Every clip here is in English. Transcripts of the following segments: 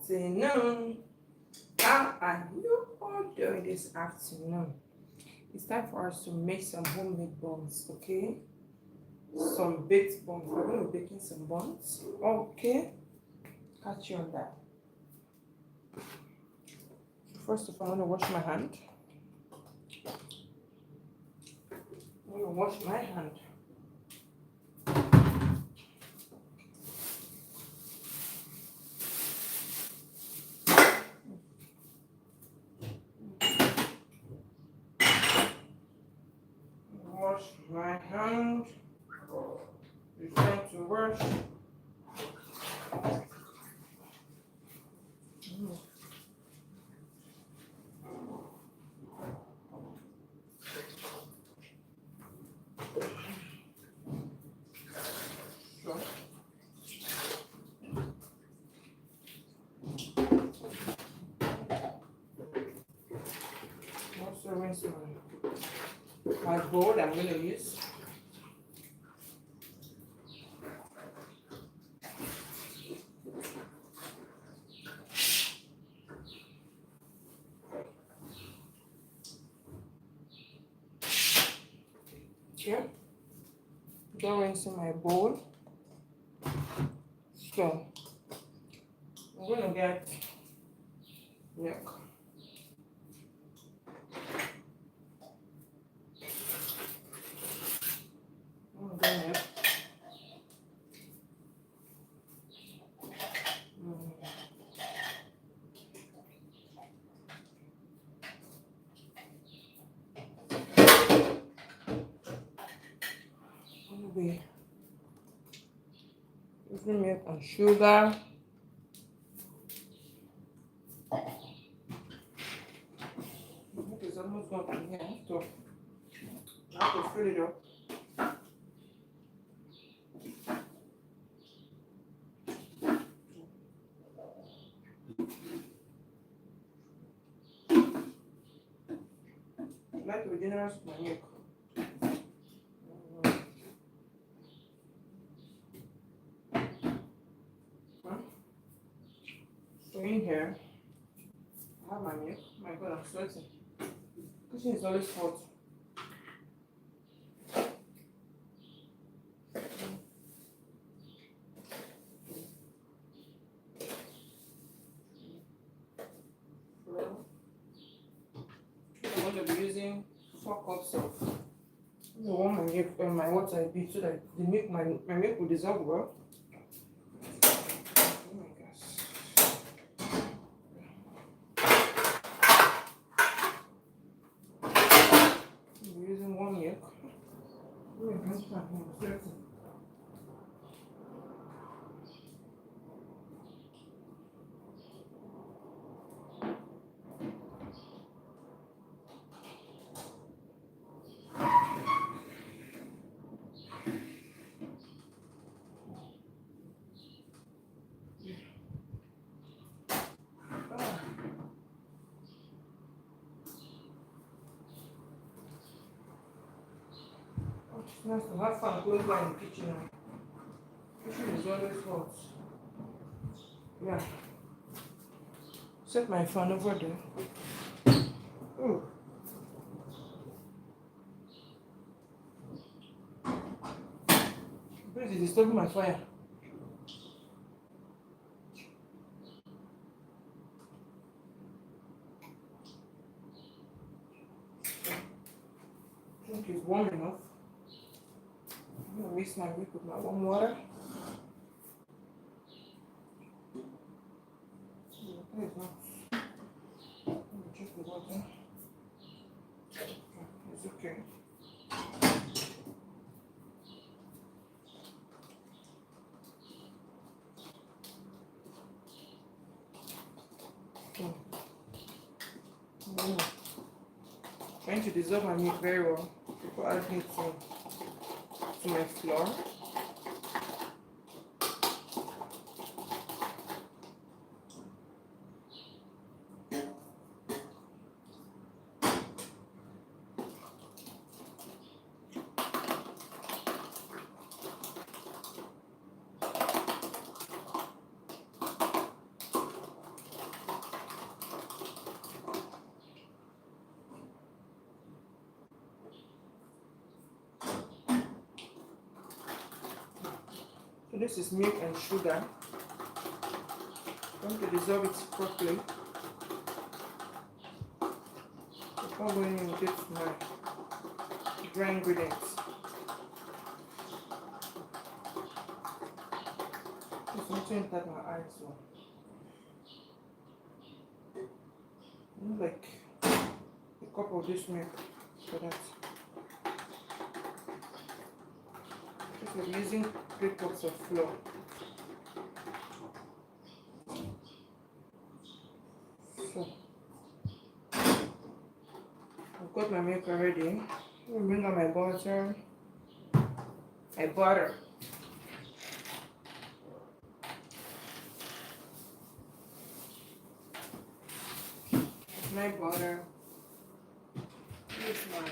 afternoon. How are you all doing this afternoon? It's time for us to make some homemade buns, okay? Some baked buns. We're going to be baking some buns, okay? Catch you on that. First of all, I'm going to wash my hand. I'm going to wash my hand. Wash my hand. Return to wash. Also rinse my bowl I'm going to use. Okay, don't rinse my bowl. So I'm going to get milk. Be using milk and sugar. Milk is almost gone in here, so I have to fill it up. I like to be generous with my milk. So in here, I have my milk. My God, I'm sweating. Kitchen is always hot. I'm going to be using 4 cups of. I want my milk and my water a bit so that the milk, my milk will dissolve well. Using 1 milk. It's nice to have fun close by in the kitchen. The kitchen is always hot. Yeah. Set my fan over there. Oh. Please, it's disturbing my fire. I think it's warm enough. I'm going to mix my milk with my warm water. Let me check the water. It's okay. Trying to dissolve my milk very well before adding it to my flour. So this is milk and sugar. I'm going to dissolve it properly. Before going in with my dry ingredients. Just want to enter my eyes so. Like a cup of this milk for that. Just we're using 3 cups of flour. So I've got my milk already. I'll bring out my butter. My butter. My butter. Here's my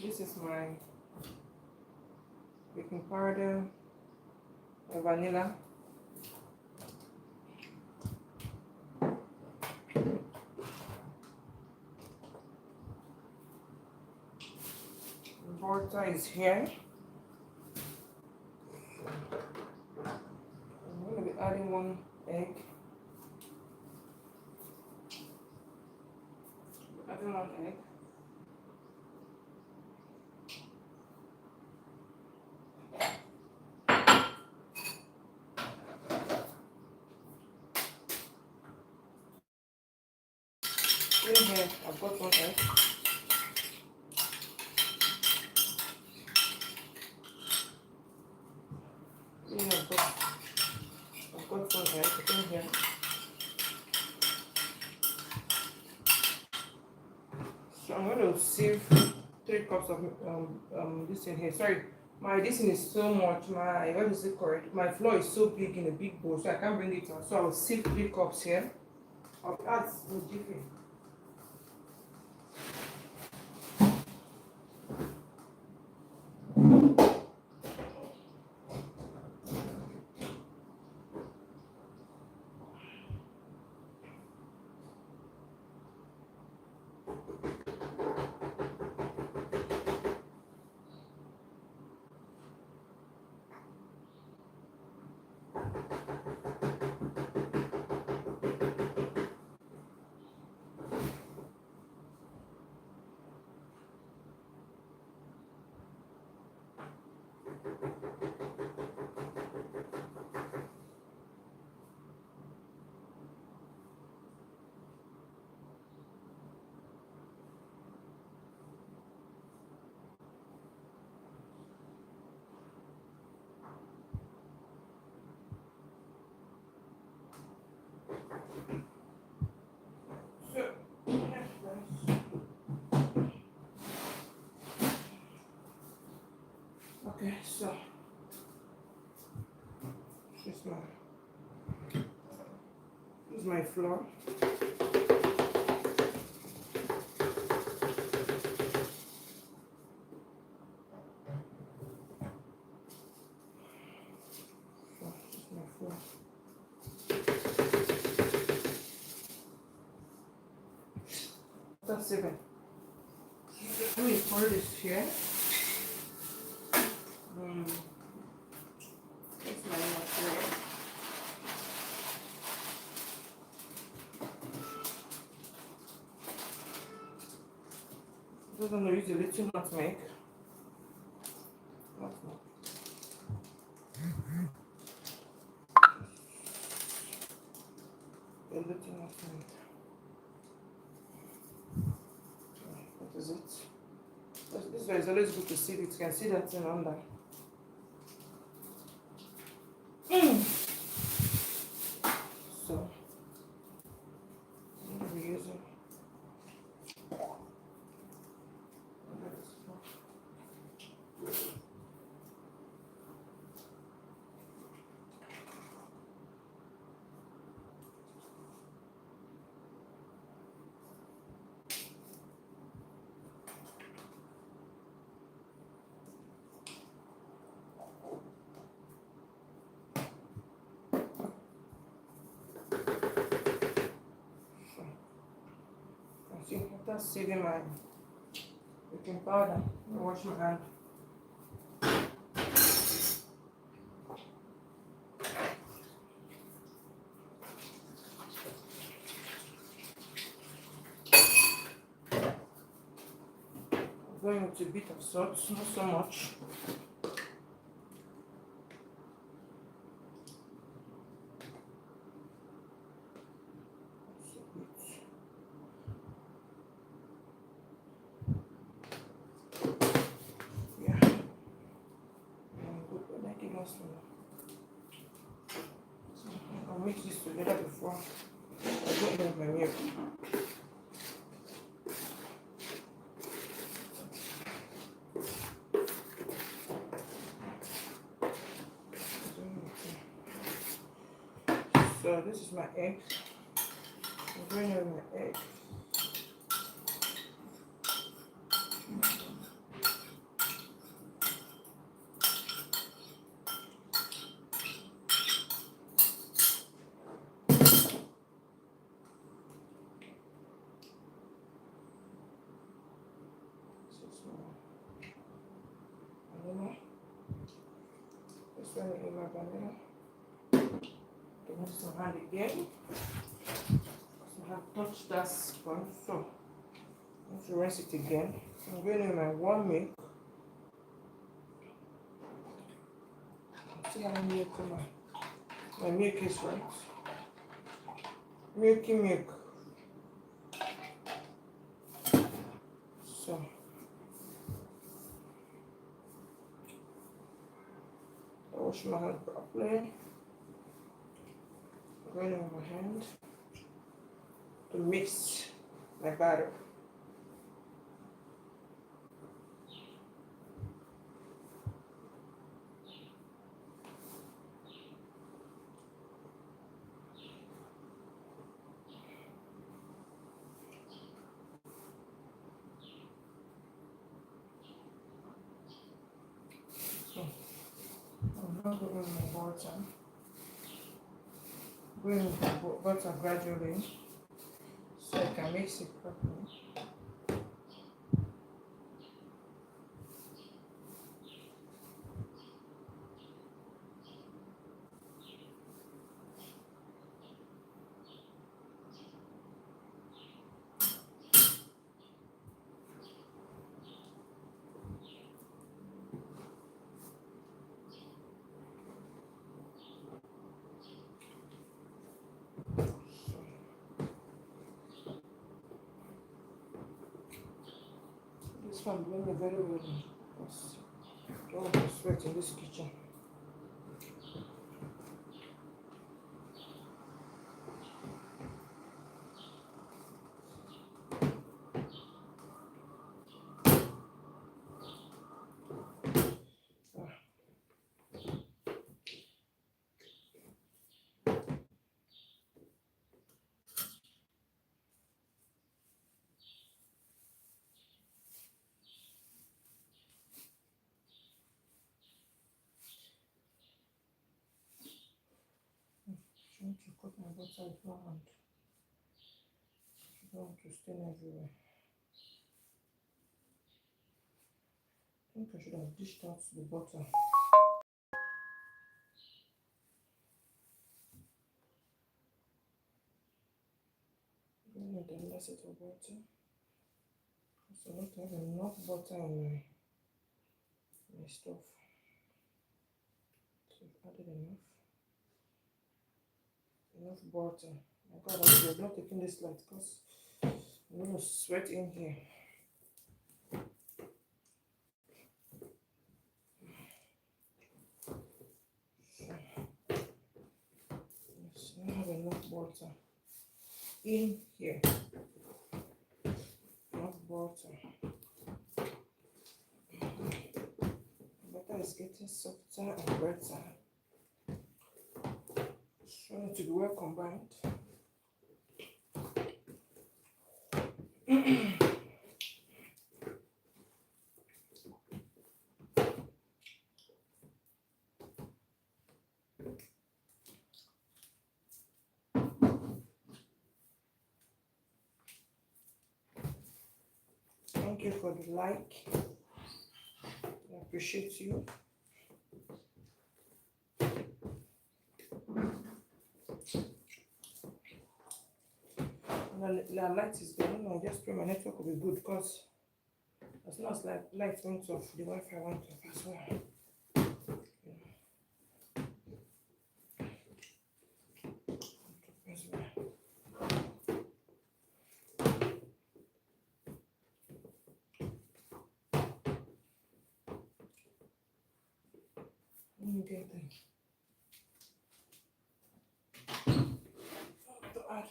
this is my baking powder, my vanilla. Butter is here. I'm going to be adding 1 egg. Adding 1 egg. In here, I've got 1 egg. In here, I've got 1 egg. In here. So I'm going to sieve 3 cups of this in here. Sorry, my this thing is so much. My what is it correct? My flour is so big in a big bowl, so I can't bring it out. So I'll sieve 3 cups here. I'll add some jiffy. Okay, so this is my flour. That's 7. Let me pour this here. That's my material. Just going to use a little nutmeg. A little nutmeg. What is it? This way is always good to see it. You can see that thing under. So, I'm going to be using See, after saving my baking powder, I wash my hand. I'm going with a bit of salt, not so much. I'll mix this together before I don't need my milk. So this is my egg. I'm going with my egg. Vanilla. This one is my vanilla. Don't use my hand again. So I have touched that sponge, so I want to rinse it again. So I'm going in my warm milk. See how milk my milk is, right? Milky milk. So I wash my hand properly. Going on my hand to mix my batter. So I'm not going my butter. Going with the butter gradually so I can mix it properly. This one doing it very well because I don't want to sweat in this kitchen. Trying to cut my butter with one hand. I don't want to stain everywhere. I think I should have dished out the butter. Going with another set of butter. So I don't have enough butter in my stuff. So I've added enough butter. My God, I'm not taking this light because I'm going to sweat in here. Yes, I have enough butter in here. Enough butter. Butter is getting softer and better. Just want it to be well combined. Thank you for the like. I appreciate you. And the light is good. I don't know, I just pray my network will be good because as soon as light went off, the Wi-Fi went off as well. Let me get them. To add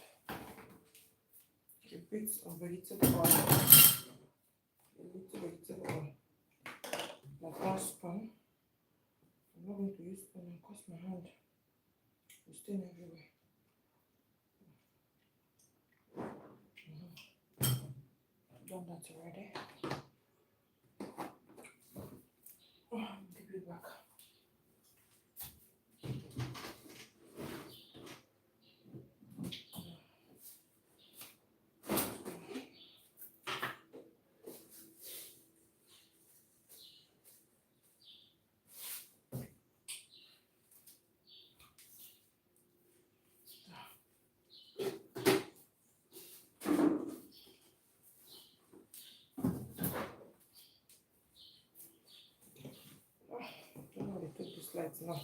a bit of vegetable oil. A little vegetable oil. Like 1 spoon. I'm not going to use spoon because my hand will stain everywhere. I've done that already. Give it back. I don't know how they took this light now.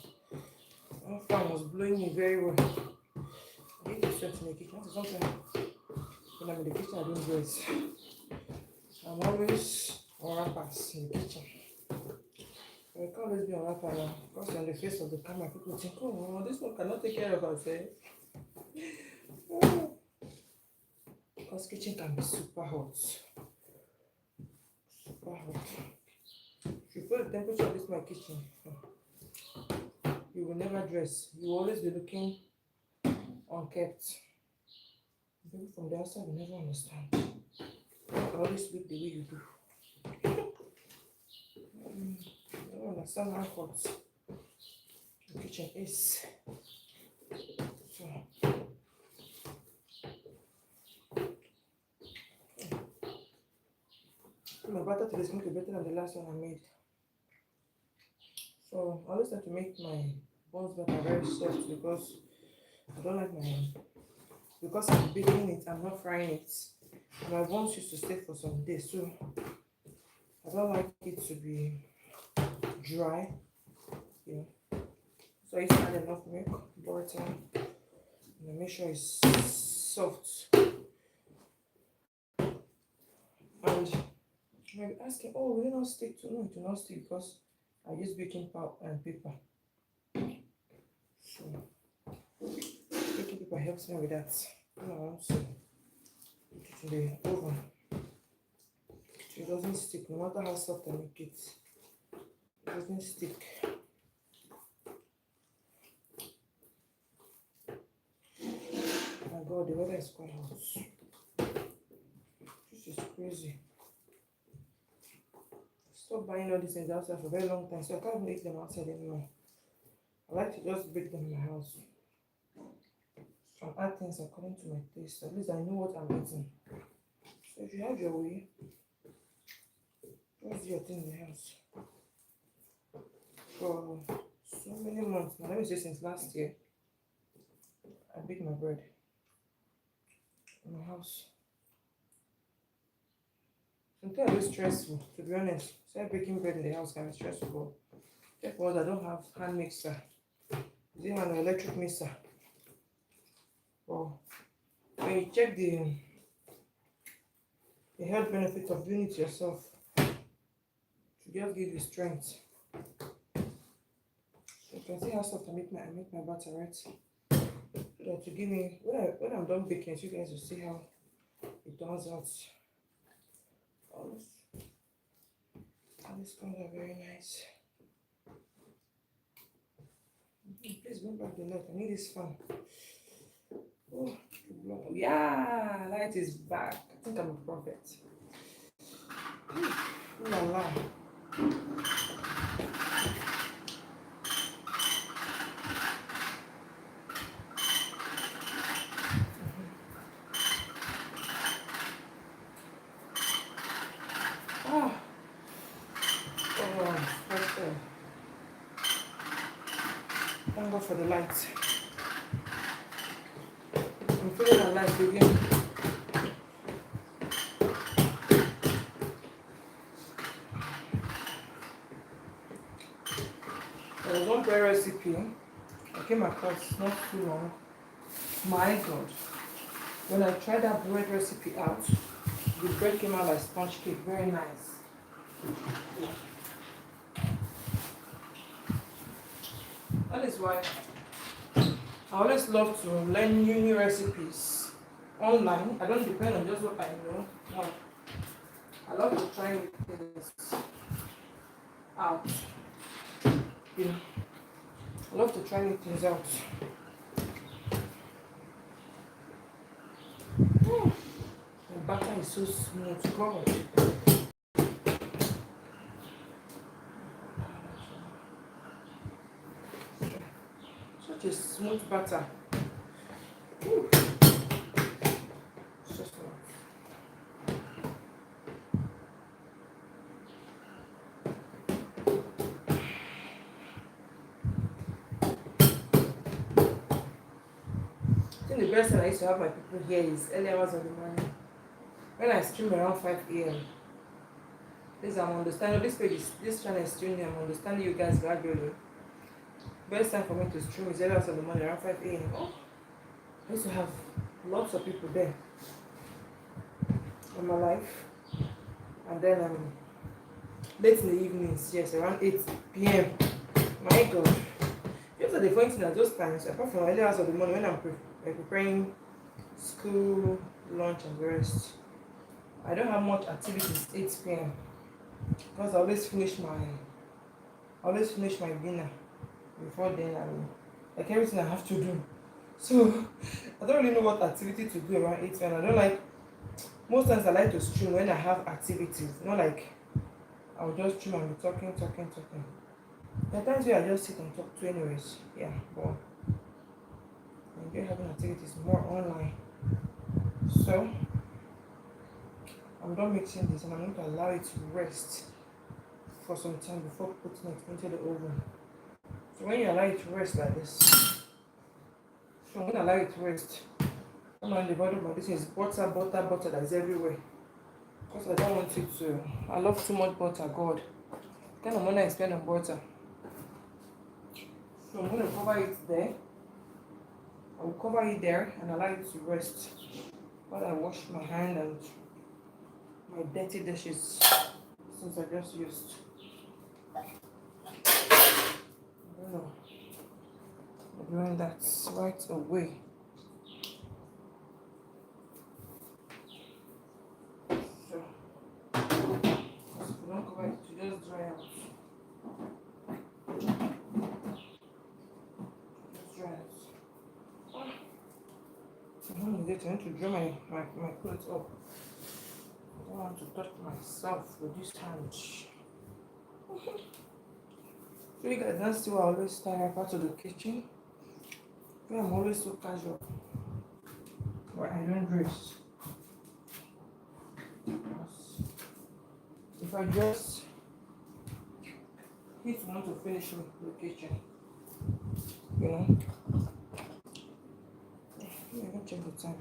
One fan was blowing me very well. I hate to sweat in the kitchen. Sometimes when I'm in the kitchen, I don't dress. I'm always on rappers in the kitchen. So I can't always be on rapper now. Because on the face of the camera, people think, oh, this one cannot take care of herself. Because kitchen can be super hot. Super hot. If you put the temperature of this my kitchen, you will never dress. You will always be looking unkept. People from the outside will never understand. You always look the way you do. I don't understand how hot the kitchen is. So, my butter today is going to be better than the last one I made. So I always like to make my buns butter very soft because I don't like because I'm baking it, I'm not frying it. My buns used to stay for some days, so I don't like it to be dry, So I used to add enough milk, butter, and I make sure it's soft. And you might be asking, oh, will it not stick to? No, it will not stick because I use baking powder and paper. So baking paper helps me with that. When I want to put it in the oven, it doesn't stick. No matter how soft I make it, it doesn't stick. Oh my God, the weather is quite hot. This is crazy. Stop buying all these things outside for a very long time, so I can't even eat them outside anymore. I like to just bake them in my house. So I add things according to my taste. At least I know what I'm eating. So if you have your way, just do your thing in the house. For so many months now, let me say since last year, I bake my bread in my house. Sometimes it's stressful, to be honest. So baking bread in the house can be stressful. Check what I don't have hand mixer. Is it an electric mixer? Well, when you check the health benefit of doing it yourself, to just give you strength. So you can see how soft I make my butter, right? So that to give me when I'm done baking, so you guys will see how it turns out. All these colors are very nice. Please bring back the light. I need this fan. Oh, yeah, light is back. I think I'm a prophet. Ooh la la. Thank God for the light. I'm feeling alive again. There was one bread recipe I came across not too long. My God. When I tried that bread recipe out, the bread came out like sponge cake. Very nice. That is why I always love to learn new recipes online. I don't depend on just what I know. No. I love to try new things out. You know, I love to try new things out. The butter is so smooth. God. Such a smooth butter. Ooh. So smooth. I think the best time I used to have my people here is early hours of the morning. When I stream around 5 a.m. This I'm understanding. This channel is streaming. I'm understanding you guys gradually. Best time for me to stream is early hours of the morning around 5 a.m. Oh, I used to have lots of people there in my life. And then late in the evenings, yes, around 8 p.m. My God. Just at the point at those times, apart from early hours of the morning when I'm preparing school, lunch and the rest, I don't have much activities 8 p.m. because I always finish my dinner before then, and like everything I have to do. So I don't really know what activity to do around 8 p.m. I don't like, most times I like to stream when I have activities, not like I'll just stream and be talking. There are times where I just sit and talk to anyways, yeah, but I enjoy having activities more online. So I'm done mixing this and I'm going to allow it to rest for some time before putting it into the oven. So when you allow it to rest like this, so I'm going to allow it to rest. I'm on the bottom of this is butter that is everywhere. Because I don't want it to, I love too much butter, God. Kind of money I spend on butter. So I'm going to cover it there. I will cover it there and allow it to rest while I wash my hand and my dirty dishes since I just used. I don't know. I'm doing that right away. So, if you don't cover it, you just dry out. I'm going to dry my clothes up. I don't want to touch myself with this hand. So you guys, that's why I always start out of the kitchen. I'm always so casual. But I don't dress. If I dress, he's want to finish me the kitchen. You know? Let me check the time.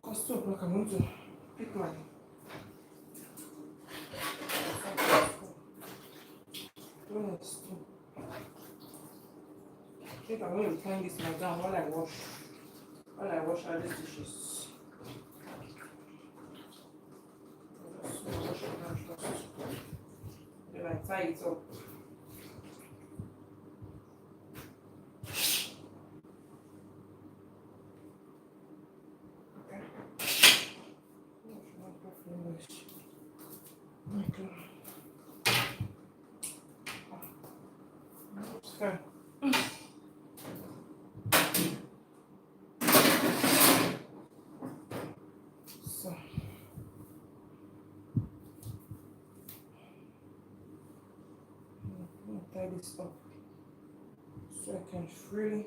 Because 2 o'clock I'm going to pick my I think I'm going to be tying this down while I wash all these dishes. Then I tie it up. Okay. Okay. So I'm going to tie this up so I can freely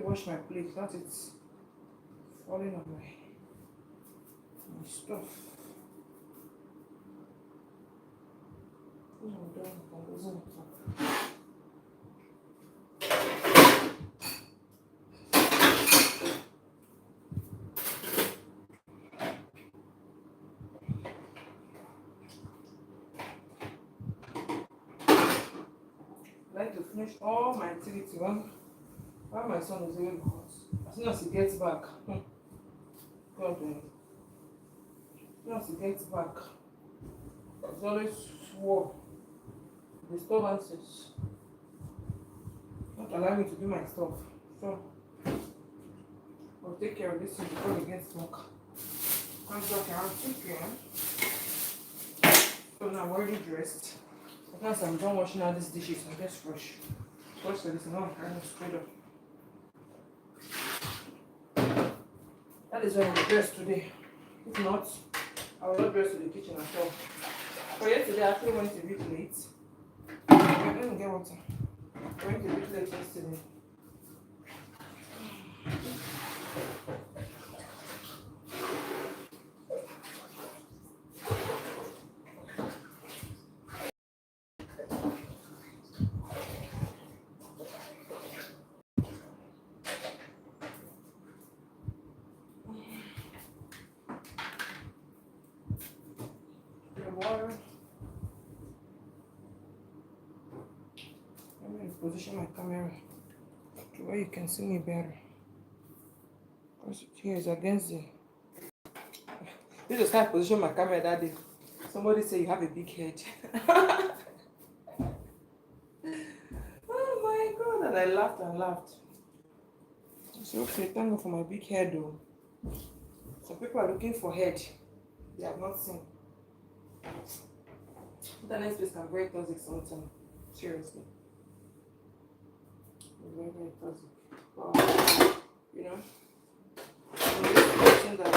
wash my plate without it falling on my stuff. I'm done. I'm losing it. I like to finish all my activity while my son is in the house. As soon as he gets back, God, as soon as he gets back, there's always war, disturbances, not allowing me to do my stuff. So I'll take care of this thing before he gets back. Comes back around 2 p.m. So now I'm already dressed. Once I'm done washing all these dishes, I'm just fresh. Wash this and now I'm kind of straight up. That is when I'm dressed today. If not, I will not dress to the kitchen at all. But yesterday I actually went a bit late. I didn't get water. I went a bit late yesterday. The water. I'm going to position my camera to where you can see me better. Because here is against the. This is how I position my camera that day. Somebody said you have a big head. Oh my God. And I laughed and laughed. I said, okay, thank God for my big head though. Some people are looking for head they have not seen. Internet space can be very toxic sometimes. Seriously. It's very, very toxic. But, you know, I'm this person that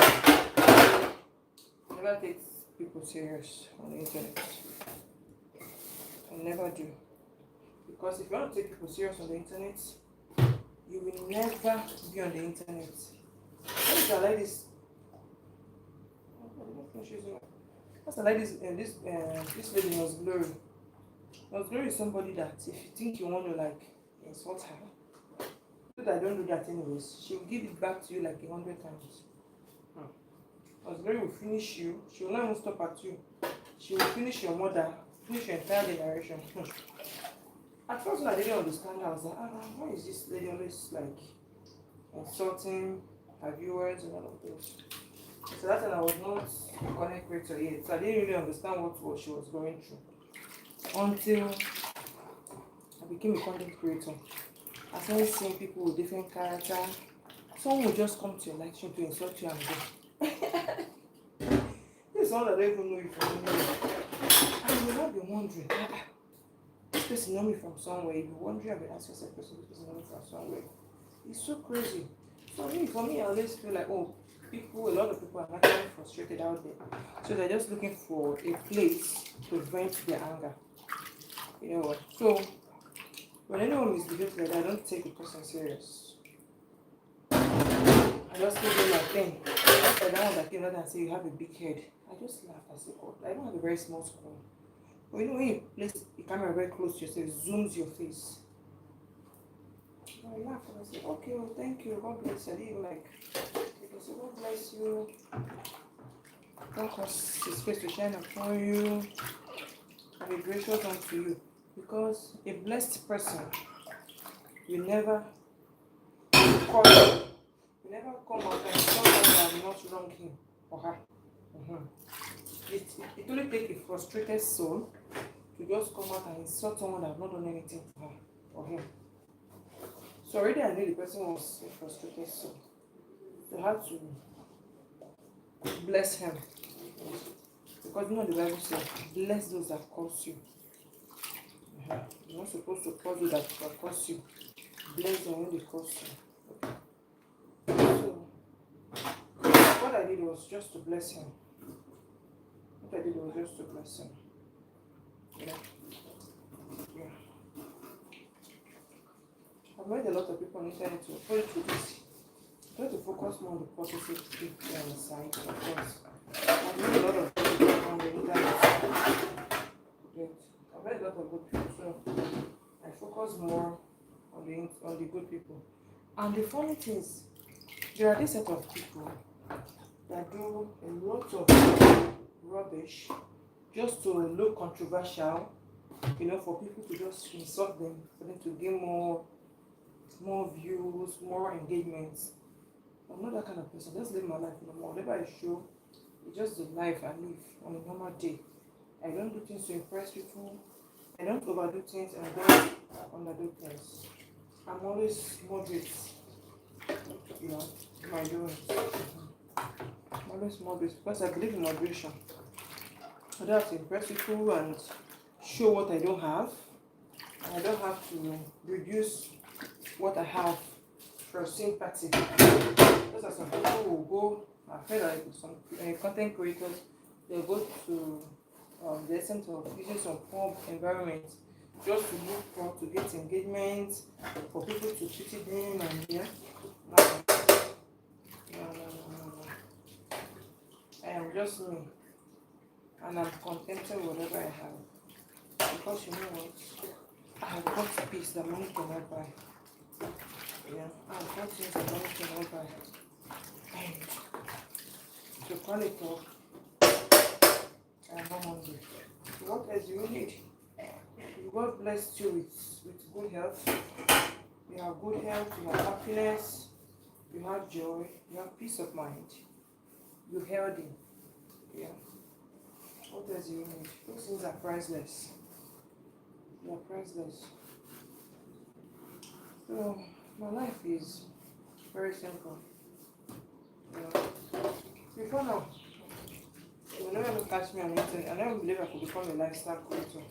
never takes people serious on the internet. I never do. Because if you want to take people serious on the internet, you will never be on the internet. What is that like this? What's the like this? This lady was Glory. Was Glory is somebody that if you think you want to like insult her, so that I don't do that anyways, she will give it back to you like 100 times. Was Glory will finish you. She will not even stop at you. She will finish your mother, finish your entire generation. At first, when I didn't understand, I was like, why is this lady always like insulting her viewers and all of those? So that time I was not a content creator yet, so I didn't really understand what she was going through until I became a content creator. I started seeing people with different character. Someone would just come to your live stream to insult you and go. This is one that I don't even know you from anywhere. And you will not be wondering, this person know me from somewhere. You'll be wondering, I'll be asking yourself, this person know me from somewhere. It's so crazy. So for me, I always feel like, a lot of people are actually frustrated out there. So they're just looking for a place to vent their anger. You know what? So when anyone misbehaves like that, I don't take the person serious. I just keep doing my thing. After that one that came out and say you have a big head, I just laughed. I said, God, I don't have a very small skull. But you know when you place the camera very close to yourself, it zooms your face. I laughed and I said, okay, well, thank you. God bless you. I didn't like. I said, God bless you. God cause his face to shine upon you and be gracious unto you. Because a blessed person will never come out and someone that will not wrong him or her. It only takes a frustrated soul to just come out and insult someone that has not done anything to her or him. So already I knew the person was a frustrated soul. So I had to bless him. Because you know the Bible says, bless those that curse you. You're not supposed to curse those that curse you. Bless them when they curse you. So what I did was just to bless him. What I did was just to bless him. Yeah. I've met a lot of people on the internet too. But the truth is, try to focus more on the positive side, of course. I've met a lot of people on the internet. I've met a lot of good people, so I focus more on the good people. And the funny thing is, there are this set of people that do a lot of rubbish just to look controversial, for people to just insult them, for them to gain more views, more engagements. I'm not that kind of person. Just live my life no more. Whatever I show, it's just the life I live on a normal day. I don't do things to impress people. I don't overdo things and I don't underdo things. I'm always moderate, my doings. I'm always moderate because I believe in moderation. I don't have to impress people and show what I don't have. And I don't have to reduce what I have for sympathy. Those are some people who will go, I've heard that some content creators, they'll go to the essence of using some poor environment just to look for, to get engagement, for people to pity them and no. I am just me. And I'm contented with whatever I have. Because you know what? I have got peace that money cannot buy. I have got things that money cannot buy. And to call it off, I am not hungry. So what else do you need? God bless you with good health. You have good health, you have happiness, you have joy, you have peace of mind. You're healthy. What else do you need? Those things are priceless. They are priceless. So my life is very simple. Before now, you will never catch me on the internet. I never believe I could become a lifestyle creator.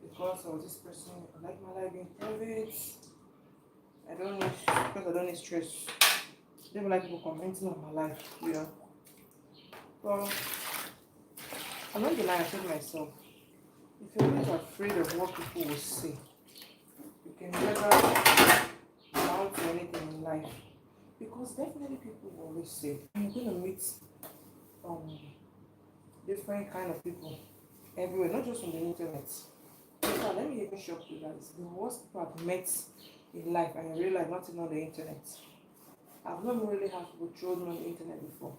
Because I was this person, I like my life being private. I don't need stress. I don't like people commenting on my life, Well, I'm not gonna lie, I told myself, if you're always afraid of what people will say, you can never amount to anything in life. Because definitely people will always say, you're gonna meet different kind of people everywhere, not just on the internet. Let me even shock you guys. The worst people I've met in life and in real life, not even on the internet. I've not really had people troll me on the internet before.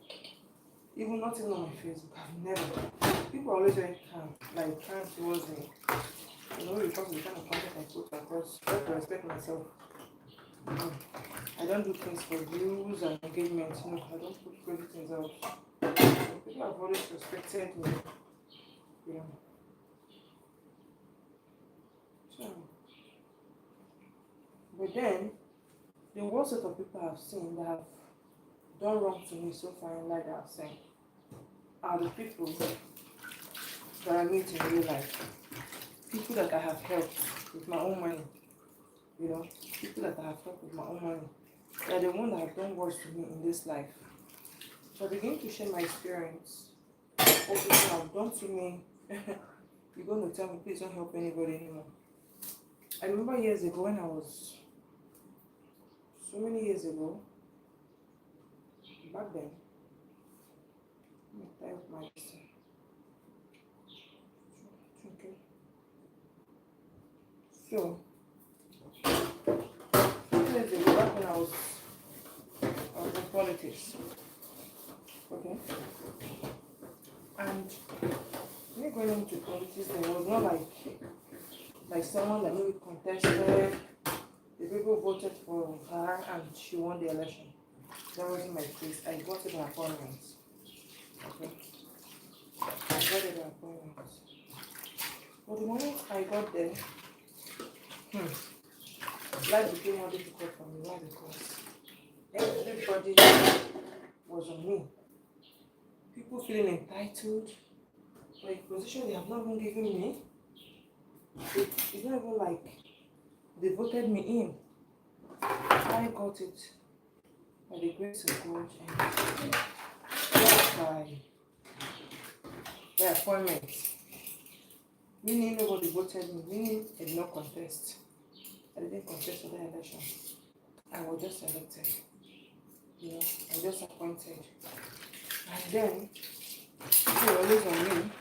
Even not even on my Facebook. I've never. People are always very kind towards me. Because of the kind of content I put across. I have to respect myself. I don't do things for views and engagement. I don't put crazy things out. People have always respected me. But then, the worst set of people I've seen that have done wrong to me so far in life that I've seen are the people that I meet in real life. People that I have helped with my own money. People that I have helped with my own money. They are the ones that have done worse to me in this life. So I begin to share my experience. What people have done to me. You're going to tell me, please don't help anybody anymore. I remember years ago when I was, so many years ago, back then, let me type my okay. So, years ago, back when I was in politics, okay, and me going into politics, there was not like someone that maybe contested, the people voted for her and she won the election. That wasn't my case. I got it by appointment. Okay. I got it by appointment. But the moment I got there, life became more difficult for me. Why? Because everybody was on me. People feeling entitled for a position they have not even given me. It's not even like they voted me in. I got it by the grace of God and by appointment. Meaning nobody voted me, meaning I did not contest. I didn't contest for the election. I was just elected. I'm just appointed. And then people were always on me.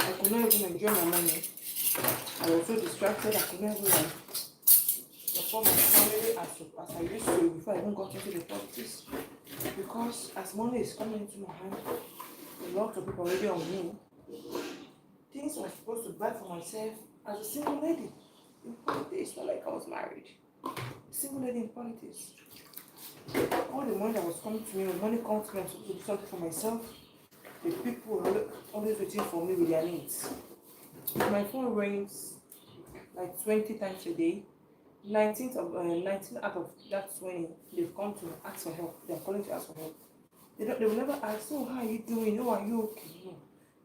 I could not even enjoy my money. I was so distracted, I could not even like support my family as I used to before I even got into the politics. Because as money is coming into my hand, a lot of people already on me. Things I was supposed to buy for myself as a single lady in politics, not like I was married. A single lady in politics. All the money that was coming to me, when money comes to me, I'm supposed to do something for myself. The people were always waiting for me with their needs. If my phone rings like 20 times a day, 19 out of that 20, they've come to ask for help. They're calling to ask for help. They will never ask, oh, how are you doing? Oh, are you okay? No.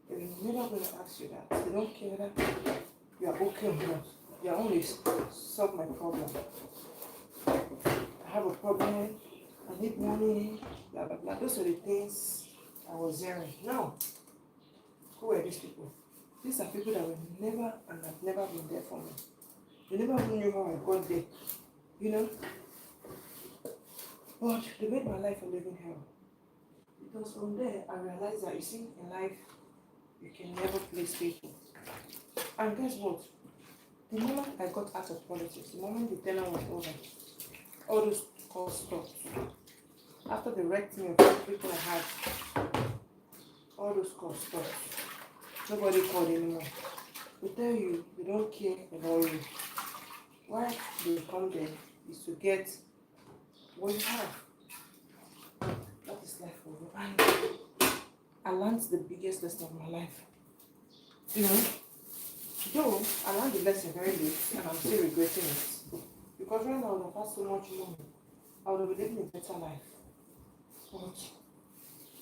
They're never going to ask you that. They don't care that you are okay or not. They are only solve my problem. I have a problem. I need money. Blah, blah, blah. Those are the things I was hearing. Now, who were these people? These are people that were never and have never been there for me. They never even knew how I got there. You know? But they made my life a living hell. Because from there, I realized that, you see, in life, you can never please people. And guess what? The moment I got out of politics, the moment the tenure was over, all those calls stopped. After the wrecked me of everything I had, all those calls stopped. Nobody called anymore. They tell you, they don't care about you. Why they come there is to get what you have. That is life for you. And I learned the biggest lesson of my life. You know, though I learned the lesson very late and I'm still regretting it. Because right now I would have had so much money. I would have been living a better life. But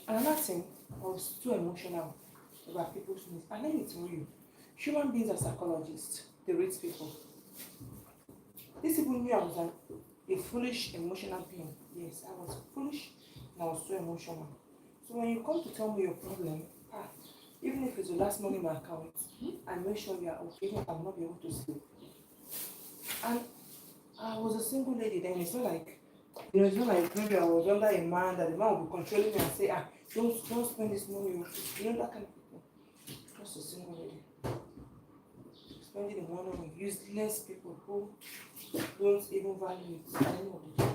another thing, I was too emotional about people's needs. And let me tell you, human beings are psychologists. They read people. These people knew I was a foolish, emotional being. Yes, I was foolish and I was too emotional. So when you come to tell me your problem, even if it's the last money in my account, I make sure you are okay, even if I'm not able to sleep. And I was a single lady then. It's not like, you know, it's not like maybe I was under a man that the man would be controlling me and say, don't spend this money. You know, that kind of people. Just a single lady. Spending the money on useless people who don't even value it at the end of the day.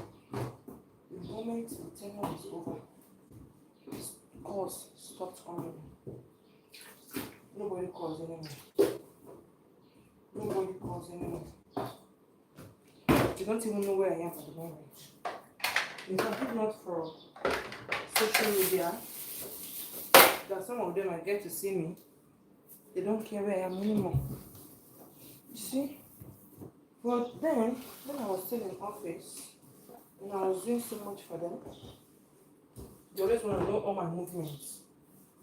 The moment the tenure is over, calls stopped coming. Nobody calls anymore. Nobody calls anymore. They don't even know where I am at the moment. If not for social media, that some of them I get to see me, they don't care where I am anymore. You see? But then, when I was still in office, and I was doing so much for them, they always want to know all my movements.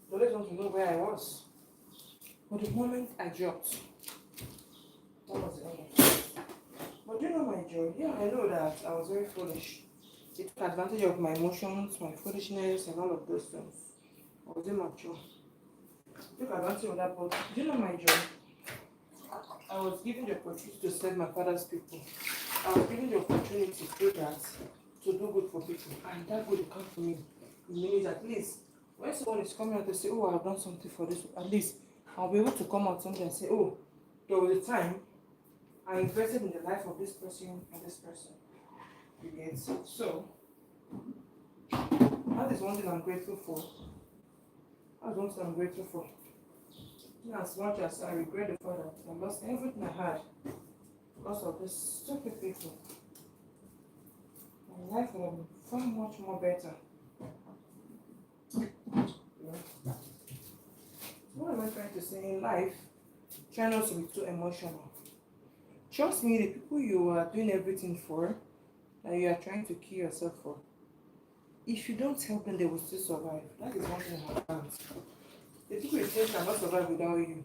They always want to know where I was. But the moment I dropped, that was the end of it. But you know my joy? Yeah, I know that I was very foolish. It took advantage of my emotions, my foolishness, and all of those things. I was immature. I took advantage of that, but you know my joy? I was given the opportunity to serve my father's people. I was given the opportunity to do that, to do good for people. And that good will come to me. It means at least when someone is coming out to say, oh, I've done something for this, at least I'll be able to come out someday and say, oh, there was a time I invested in the life of this person and this person. You get? So, that is one thing I'm grateful for. That's one thing I'm grateful for. As much as I regret the fact that I lost everything I had because of these stupid people, my life would have been far much more better. Yeah. What am I trying to say in life? Try not to be too emotional. Trust me, the people you are doing everything for, that you are trying to kill yourself for, if you don't help them, they will still survive. That is one thing I have learned. The people you think cannot survive without you.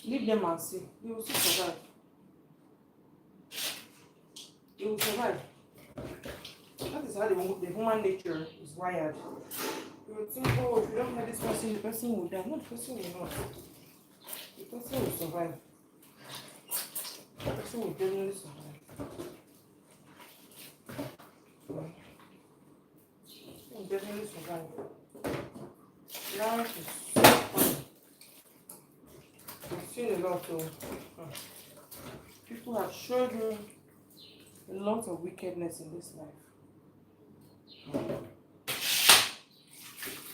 Leave them and see. They will still survive. They will survive. That is how the human nature is wired. You will think, oh, if you don't have this person, the person will die. No, the person will not. The person will survive. The person will definitely survive. The person will definitely survive. Life is so funny. seen a lot of people have showed me a lot of wickedness in this life.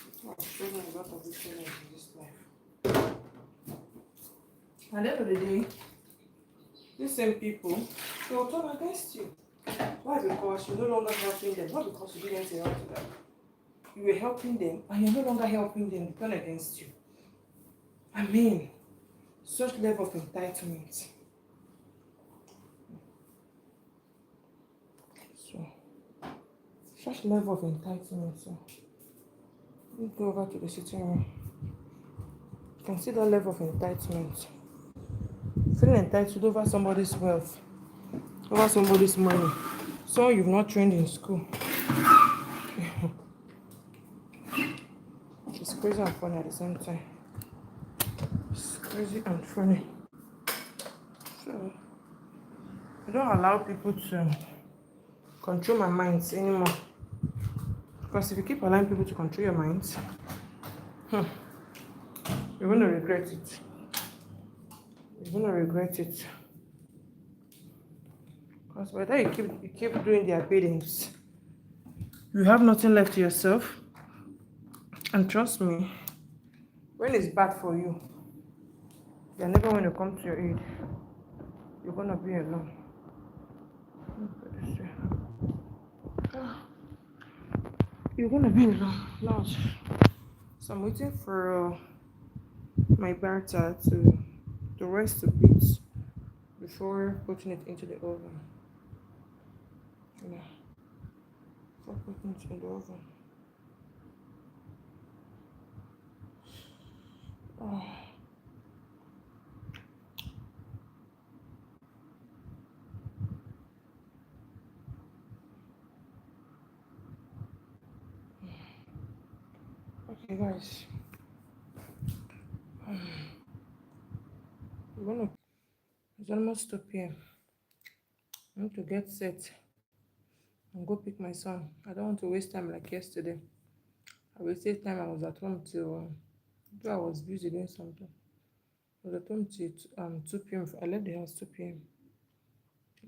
People have showed me a lot of wickedness in this life. At the end of the day, these same people, they will turn against you. Why? Because you're no longer helping them. Not because you did anything wrong to them. You were helping them, and you're no longer helping them. They turn against you. I mean, such level of entitlement. So, such level of entitlement. So, let me go over to the sitting room. You can see that level of entitlement. Feeling entitled over somebody's wealth, over somebody's money. So you've not trained in school. It's crazy and funny at the same time. It's crazy and funny. So, I don't allow people to control my minds anymore. Because if you keep allowing people to control your minds, you're going to regret it. You're going to regret it. Because by the time you keep doing their biddings, you have nothing left to yourself. And trust me, when it's bad for you, they're never going to come to your aid. You're going to be alone. You're going to be alone. Lord. So I'm waiting for my batter to rest a bit before putting it into the oven. Yeah. Before putting it in the oven. Oh. Okay, guys. It's almost 2 p.m. I need to get set and go pick my son. I don't want to waste time like yesterday. I wasted time. I was at home till though I was busy doing something. I was at home till 2 p.m. I left the house 2 p.m.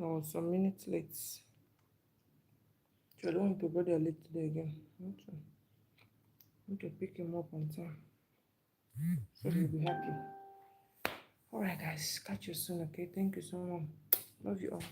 I was some minutes late. So I don't want to go there late today again. I need to pick him up on time. So he'll be happy. Alright guys, catch you soon, okay? Thank you so much. Love you all.